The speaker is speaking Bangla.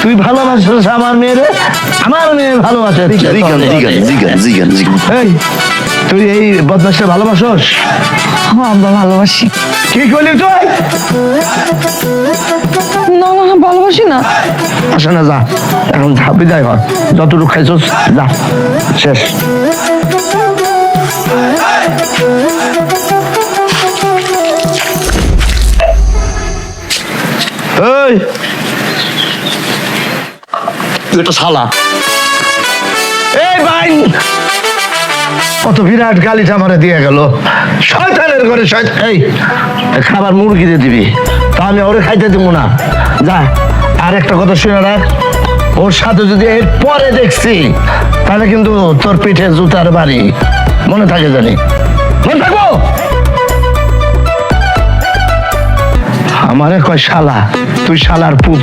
তুই ভালোবাসিস আমার মেয়েরে, আমার মেয়ে ভালোবাসে। এই তুই এই বদমাসে ভালোবাসোস? হ্যাঁ আব্বা ভালোবাসি। কি করলি তুই? না না ভালোবাসি না। আসে না, যা এখন যা, বিদায় হ। যতটুকু খাইছস যা, শেষ। এই তুই একটা শালা। এই ভাই কত বিরাট গালিটা আমারে দিয়ে গেল, শয়তানের ঘরে শয়তান। এই খাবার মুরগি দিয়ে দিবি, তা আমি ওরে খাইতে দিব না। যা, আর একটা কথা শুনে রাখ, ওর সাথে যদি এর পরে দেখছি তাহলে কিন্তু তোর পিঠে জুতার বাড়ি। মনে থাকে জানি, মনে থাকবো। আমারে কয় শালা, তুই শালার পুত।